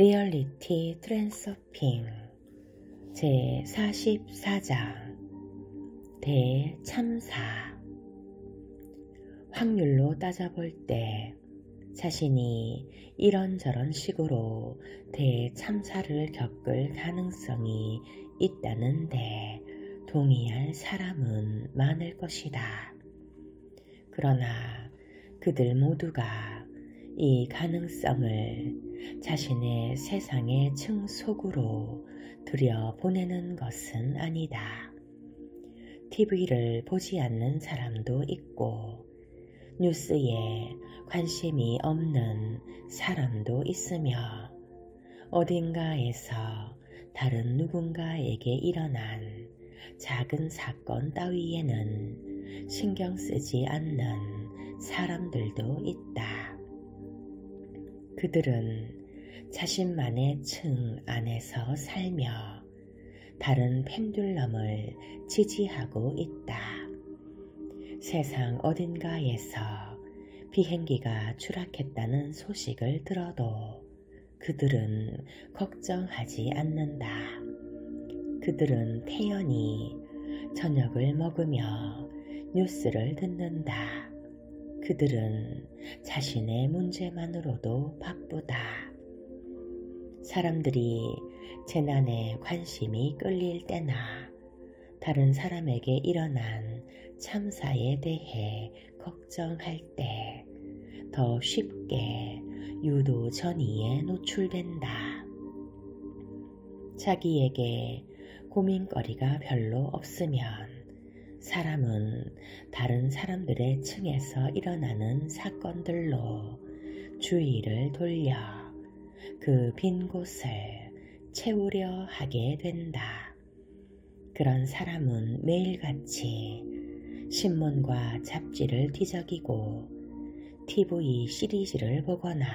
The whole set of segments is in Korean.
리얼리티 트랜서핑 제44장 대참사. 확률로 따져볼 때 자신이 이런저런 식으로 대참사를 겪을 가능성이 있다는데 동의할 사람은 많을 것이다. 그러나 그들 모두가 이 가능성을 자신의 세상의 층 속으로 들여보내는 것은 아니다. TV를 보지 않는 사람도 있고 뉴스에 관심이 없는 사람도 있으며 어딘가에서 다른 누군가에게 일어난 작은 사건 따위에는 신경 쓰지 않는 사람들도 있다. 그들은 자신만의 층 안에서 살며 다른 펜듈럼을 지지하고 있다. 세상 어딘가에서 비행기가 추락했다는 소식을 들어도 그들은 걱정하지 않는다. 그들은 태연히 저녁을 먹으며 뉴스를 듣는다. 그들은 자신의 문제만으로도 바쁘다. 사람들이 재난에 관심이 끌릴 때나 다른 사람에게 일어난 참사에 대해 걱정할 때 더 쉽게 유도 전이에 노출된다. 자기에게 고민거리가 별로 없으면 사람은 다른 사람들의 층에서 일어나는 사건들로 주의를 돌려 그 빈 곳을 채우려 하게 된다. 그런 사람은 매일같이 신문과 잡지를 뒤적이고 TV 시리즈를 보거나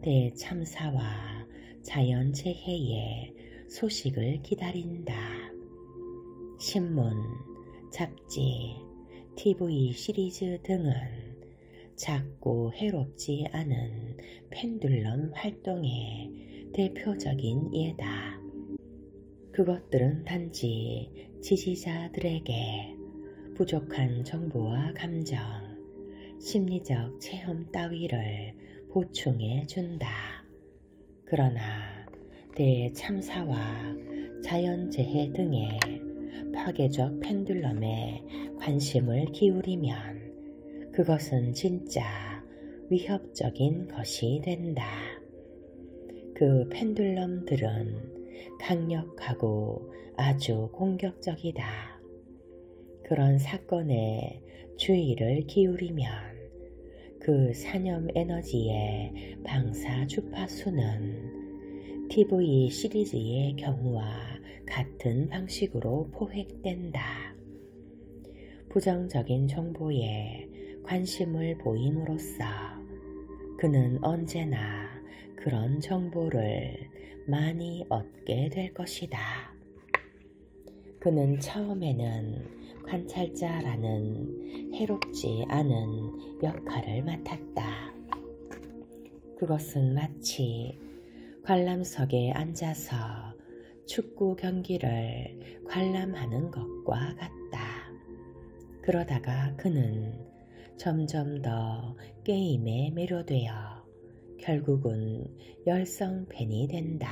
대참사와 자연재해의 소식을 기다린다. 신문, 잡지, TV 시리즈 등은 작고 해롭지 않은 펜듈럼 활동의 대표적인 예다. 그것들은 단지 지지자들에게 부족한 정보와 감정, 심리적 체험 따위를 보충해 준다. 그러나 대참사와 자연재해 등의 파괴적 펜듈럼에 관심을 기울이면 그것은 진짜 위협적인 것이 된다. 그 펜듈럼들은 강력하고 아주 공격적이다. 그런 사건에 주의를 기울이면 그 산염 에너지의 방사 주파수는 TV 시리즈의 경우와 같은 방식으로 포획된다. 부정적인 정보에 관심을 보임으로써 그는 언제나 그런 정보를 많이 얻게 될 것이다. 그는 처음에는 관찰자라는 해롭지 않은 역할을 맡았다. 그것은 마치 관람석에 앉아서 축구 경기를 관람하는 것과 같다. 그러다가 그는 점점 더 게임에 매료되어 결국은 열성팬이 된다.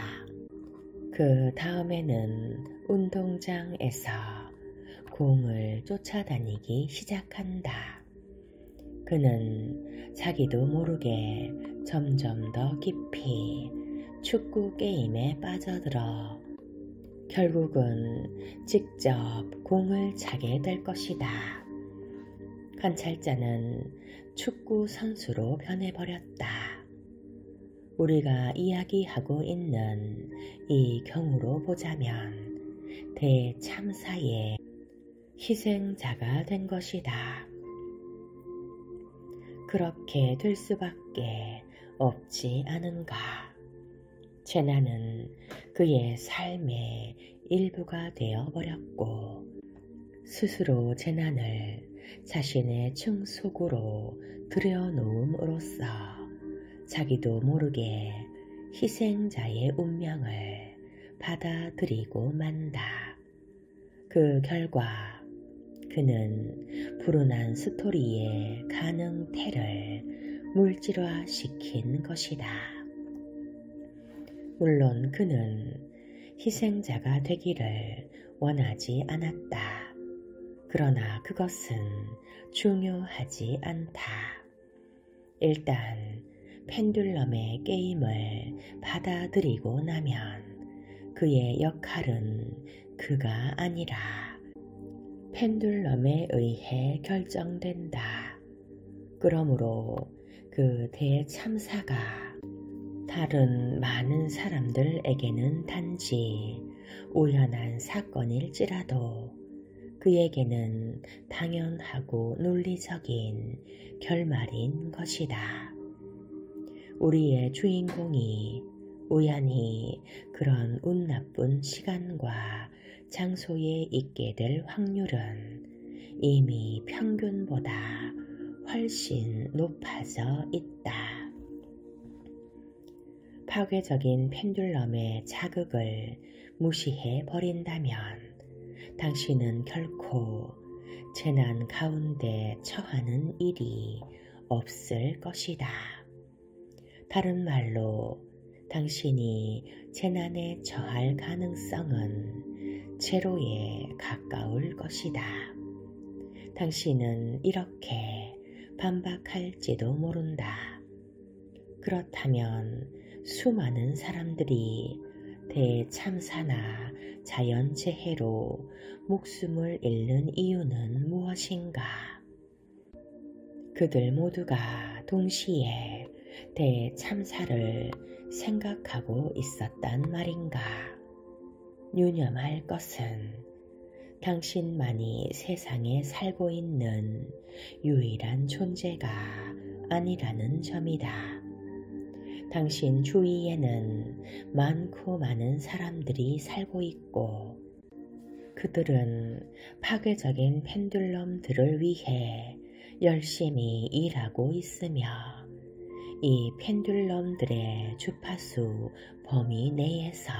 그 다음에는 운동장에서 공을 쫓아다니기 시작한다. 그는 자기도 모르게 점점 더 깊이 축구 게임에 빠져들어 결국은 직접 공을 차게 될 것이다. 관찰자는 축구 선수로 변해버렸다. 우리가 이야기하고 있는 이 경우로 보자면 대참사의 희생자가 된 것이다. 그렇게 될 수밖에 없지 않은가. 재난은 그의 삶의 일부가 되어버렸고 스스로 재난을 자신의 층 속으로 들여놓음으로써 자기도 모르게 희생자의 운명을 받아들이고 만다. 그 결과 그는 불운한 스토리의 가능태를 물질화시킨 것이다. 물론 그는 희생자가 되기를 원하지 않았다. 그러나 그것은 중요하지 않다. 일단 펜듈럼의 게임을 받아들이고 나면 그의 역할은 그가 아니라 펜듈럼에 의해 결정된다. 그러므로 그 대참사가 다른 많은 사람들에게는 단지 우연한 사건일지라도 그에게는 당연하고 논리적인 결말인 것이다. 우리의 주인공이 우연히 그런 운 나쁜 시간과 장소에 있게 될 확률은 이미 평균보다 훨씬 높아져 있다. 파괴적인 펜듈럼의 자극을 무시해 버린다면 당신은 결코 재난 가운데 처하는 일이 없을 것이다. 다른 말로 당신이 재난에 처할 가능성은 제로에 가까울 것이다. 당신은 이렇게 반박할지도 모른다. 그렇다면 수많은 사람들이 대참사나 자연재해로 목숨을 잃는 이유는 무엇인가? 그들 모두가 동시에 대참사를 생각하고 있었단 말인가? 유념할 것은 당신만이 세상에 살고 있는 유일한 존재가 아니라는 점이다. 당신 주위에는 많고 많은 사람들이 살고 있고 그들은 파괴적인 펜듈럼들을 위해 열심히 일하고 있으며 이 펜듈럼들의 주파수 범위 내에서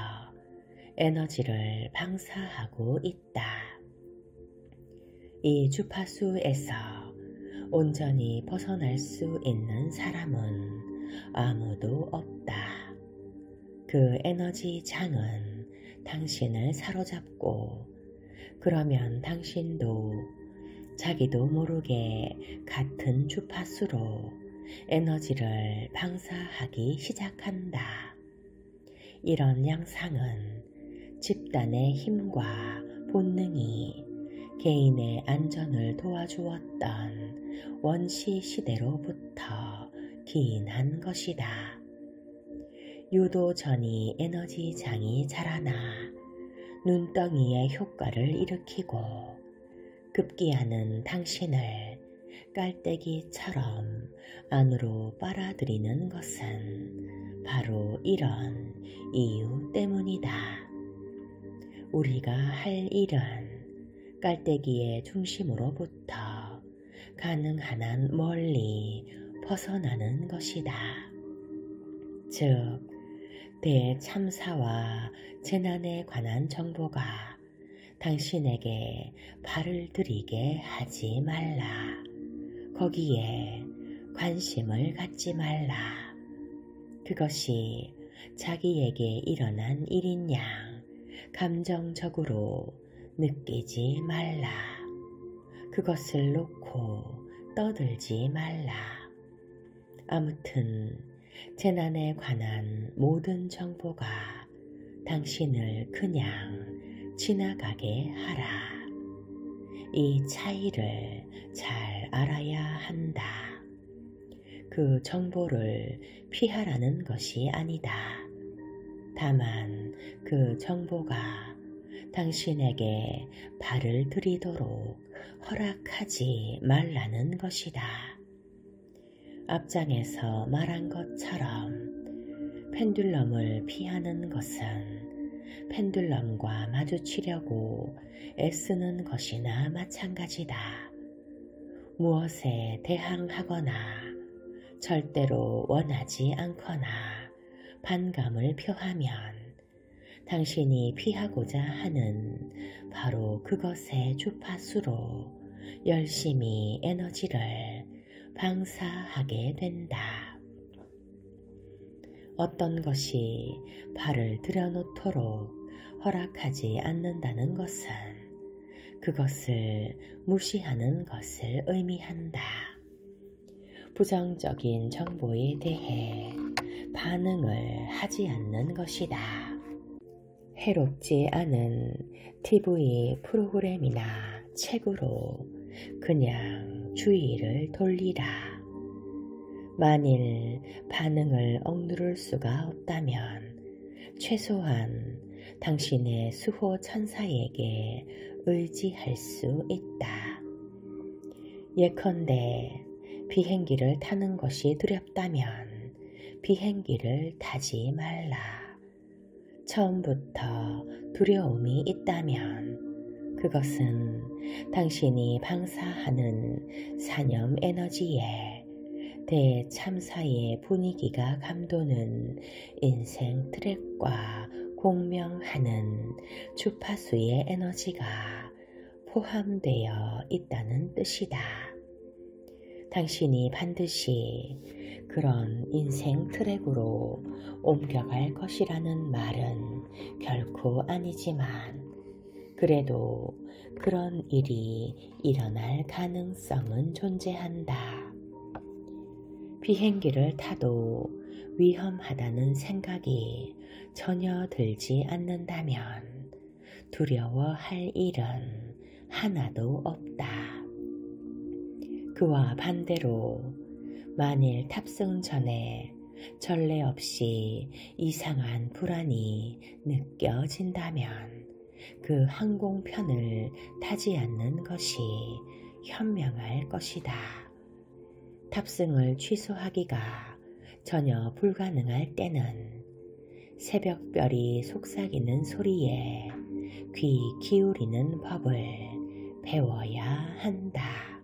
에너지를 방사하고 있다. 이 주파수에서 온전히 벗어날 수 있는 사람은 아무도 없다. 그 에너지 장은 당신을 사로잡고 그러면 당신도 자기도 모르게 같은 주파수로 에너지를 방사하기 시작한다. 이런 양상은 집단의 힘과 본능이 개인의 안전을 도와주었던 원시 시대로부터 기인한 것이다. 유도 전이 에너지 장이 자라나 눈덩이의 효과를 일으키고 급기야는 당신을 깔때기처럼 안으로 빨아들이는 것은 바로 이런 이유 때문이다. 우리가 할 일은 깔때기의 중심으로부터 가능한 한 멀리 벗어나는 것이다. 즉, 대참사와 재난에 관한 정보가 당신에게 발을 들이게 하지 말라. 거기에 관심을 갖지 말라. 그것이 자기에게 일어난 일인 양 감정적으로 느끼지 말라. 그것을 놓고 떠들지 말라. 아무튼 재난에 관한 모든 정보가 당신을 그냥 지나가게 하라. 이 차이를 잘 알아야 한다. 그 정보를 피하라는 것이 아니다. 다만 그 정보가 당신에게 발을 들이도록 허락하지 말라는 것이다. 앞장에서 말한 것처럼 펜듈럼을 피하는 것은 펜듈럼과 마주치려고 애쓰는 것이나 마찬가지다. 무엇에 대항하거나 절대로 원하지 않거나 반감을 표하면 당신이 피하고자 하는 바로 그것의 주파수로 열심히 에너지를 방사하게 된다. 어떤 것이 발을 들여놓도록 허락하지 않는다는 것은 그것을 무시하는 것을 의미한다. 부정적인 정보에 대해 반응을 하지 않는 것이다. 해롭지 않은 TV 프로그램이나 책으로 그냥 주의를 돌리라. 만일 반응을 억누를 수가 없다면 최소한 당신의 수호 천사에게 의지할 수 있다. 예컨대 비행기를 타는 것이 두렵다면 비행기를 타지 말라. 처음부터 두려움이 있다면 그것은 당신이 방사하는 산염 에너지에 대참사의 분위기가 감도는 인생 트랙과 공명하는 주파수의 에너지가 포함되어 있다는 뜻이다. 당신이 반드시 그런 인생 트랙으로 옮겨갈 것이라는 말은 결코 아니지만 그래도 그런 일이 일어날 가능성은 존재한다. 비행기를 타도 위험하다는 생각이 전혀 들지 않는다면 두려워할 일은 하나도 없다. 그와 반대로 만일 탑승 전에 전례 없이 이상한 불안이 느껴진다면 그 항공편을 타지 않는 것이 현명할 것이다. 탑승을 취소하기가 전혀 불가능할 때는 새벽별이 속삭이는 소리에 귀 기울이는 법을 배워야 한다.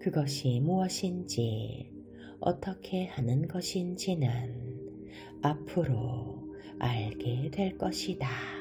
그것이 무엇인지 어떻게 하는 것인지는 앞으로 알게 될 것이다.